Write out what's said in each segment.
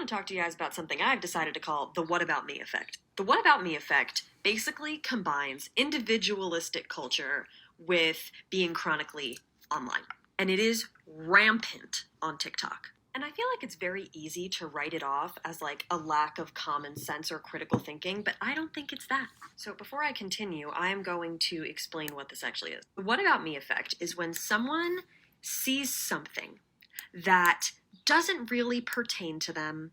want to talk to you guys about something I've decided to call the what about me effect. The what about me effect basically combines individualistic culture with being chronically online. And it is rampant on TikTok. And I feel like it's very easy to write it off as like a lack of common sense or critical thinking, but I don't think it's that. So before I continue, I am going to explain what this actually is. The what about me effect is when someone sees something that doesn't really pertain to them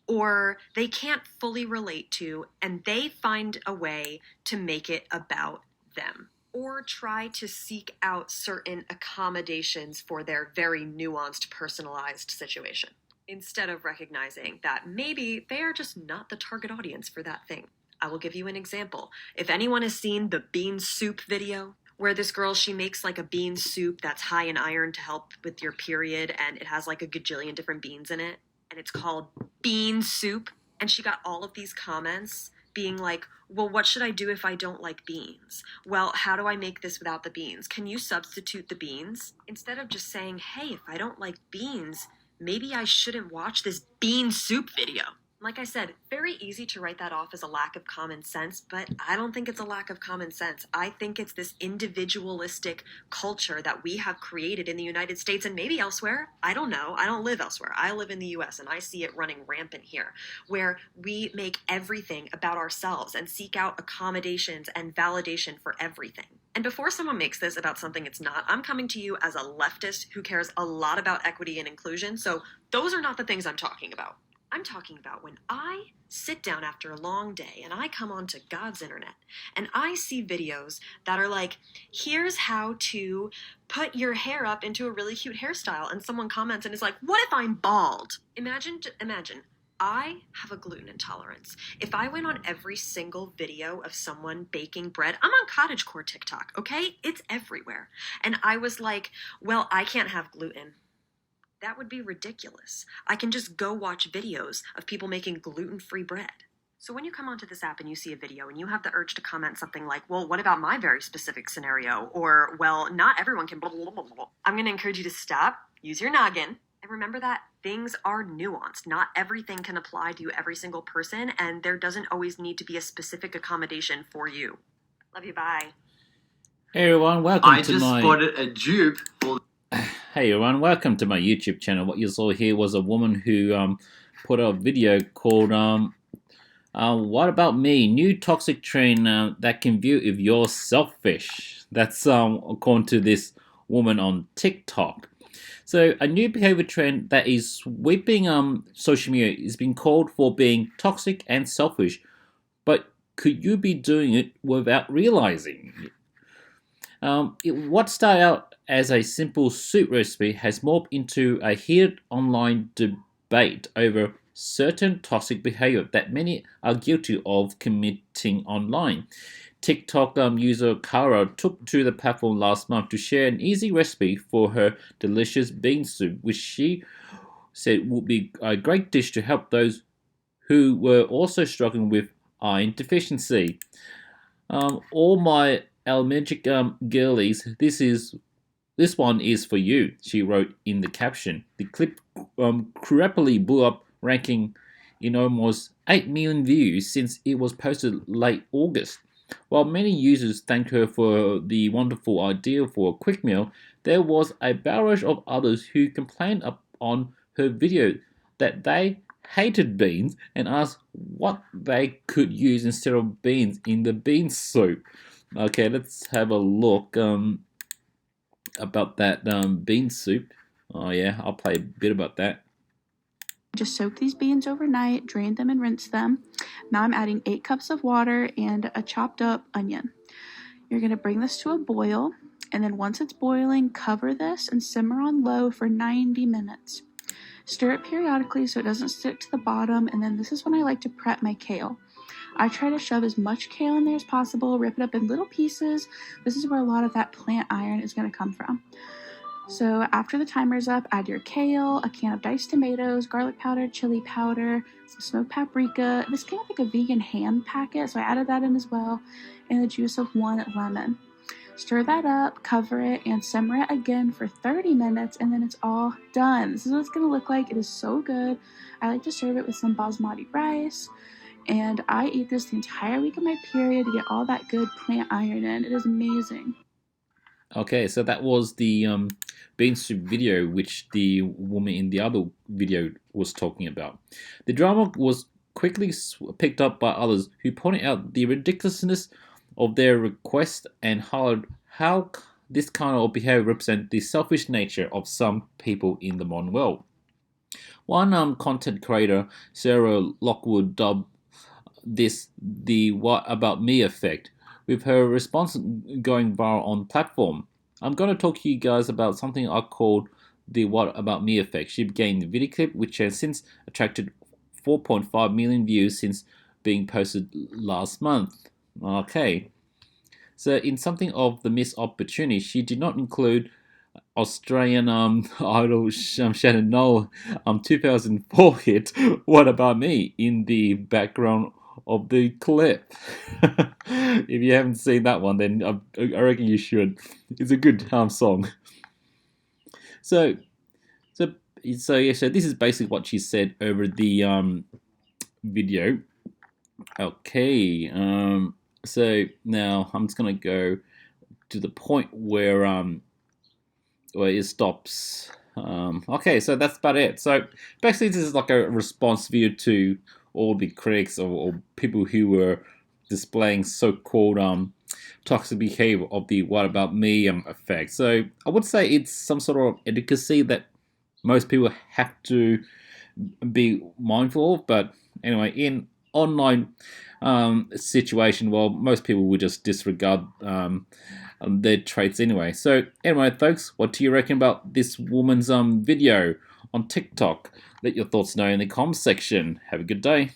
or they can't fully relate to, and they find a way to make it about them or try to seek out certain accommodations for their very nuanced, personalized situation, instead of recognizing that maybe they are just not the target audience for that thing. I will give you an example. If anyone has seen the bean soup video, where this girl, she makes like a bean soup that's high in iron to help with your period, and it has like a gajillion different beans in it, and it's called bean soup, and she got all of these comments being like, well, what should I do if I don't like beans? Well, how do I make this without the beans? Can you substitute the beans? Instead of just saying, hey, if I don't like beans, maybe I shouldn't watch this bean soup video. Like I said, very easy to write that off as a lack of common sense, but I don't think it's a lack of common sense. I think it's this individualistic culture that we have created in the United States and maybe elsewhere. I don't know. I don't live elsewhere. I live in the US and I see it running rampant here, where we make everything about ourselves and seek out accommodations and validation for everything. And before someone makes this about something it's not, I'm coming to you as a leftist who cares a lot about equity and inclusion, so those are not the things I'm talking about. I'm talking about when I sit down after a long day and I come onto God's internet and I see videos that are like, here's how to put your hair up into a really cute hairstyle, and someone comments and is like, what if I'm bald? Imagine, I have a gluten intolerance. If I went on every single video of someone baking bread, I'm on cottagecore TikTok, okay? It's everywhere. And I was like, well, I can't have gluten. That would be ridiculous. I can just go watch videos of people making gluten-free bread. So when you come onto this app and you see a video and you have the urge to comment something like, well, what about my very specific scenario? Or, well, not everyone can blah, blah, blah, blah, blah. I'm going to encourage you to stop, use your noggin, and remember that things are nuanced. Not everything can apply to every single person, and there doesn't always need to be a specific accommodation for you. Love you, bye. Hey everyone, welcome I to just my... spotted a dupe for... Hey everyone, welcome to my YouTube channel. What you saw here was a woman who put a video called What About Me? New toxic trend that can view if you're selfish. That's according to this woman on TikTok. So a new behavior trend that is sweeping social media is being called for being toxic and selfish. But could you be doing it without realizing it? What started out as a simple soup recipe has morphed into a heated online debate over certain toxic behavior that many are guilty of committing online. TikTok user Kara took to the platform last month to share an easy recipe for her delicious bean soup, which she said would be a great dish to help those who were also struggling with iron deficiency. All my elementary girlies, this one is for you, she wrote in the caption. The clip creepily blew up, ranking in almost 8 million views since it was posted late August. While many users thanked her for the wonderful idea for a quick meal, there was a barrage of others who complained on her video that they hated beans and asked what they could use instead of beans in the bean soup. Okay, let's have a look about that bean soup. Oh yeah, I'll play a bit about that. Just soak these beans overnight, drain them and rinse them. Now I'm adding 8 cups of water and a chopped up onion. You're going to bring this to a boil, and then once it's boiling, cover this and simmer on low for 90 minutes. Stir it periodically so it doesn't stick to the bottom, and then this is when I like to prep my kale. I try to shove as much kale in there as possible, rip it up in little pieces. This is where a lot of that plant iron is going to come from. So after the timer's up, add your kale, a can of diced tomatoes, garlic powder, chili powder, some smoked paprika. This came with like a vegan ham packet, so I added that in as well, and the juice of 1 lemon. Stir that up, cover it, and simmer it again for 30 minutes, and then it's all done. This is what it's going to look like. It is so good. I like to serve it with some basmati rice, and I eat this the entire week of my period to get all that good plant iron in. It is amazing. Okay, so that was the bean soup video which the woman in the other video was talking about. The drama was quickly picked up by others who pointed out the ridiculousness of their request and highlighted how this kind of behavior represents the selfish nature of some people in the modern world. One content creator, Sarah Lockwood, dubbed this the "What About Me" effect, with her response going viral on platform. I'm going to talk to you guys about something I called the "What About Me" effect. She began the video clip, which has since attracted 4.5 million views since being posted last month. Okay, so in something of the missed opportunity, she did not include Australian idol Shannon Noel 2004 hit "What About Me" in the background of the clip. If you haven't seen that one, then I reckon you should. It's a good song. So, so, so this is basically what she said over the video. Okay. So now I'm just gonna go to the point where it stops. Okay, so that's about it. So basically, this is like a response video to all the critics or people who were displaying so-called toxic behavior of the "What About Me" effect. So I would say it's some sort of advocacy that most people have to be mindful of. But anyway, in online situation, well, most people would just disregard their traits anyway. So anyway, folks, what do you reckon about this woman's video on TikTok? Let your thoughts know in the comments section. Have a good day.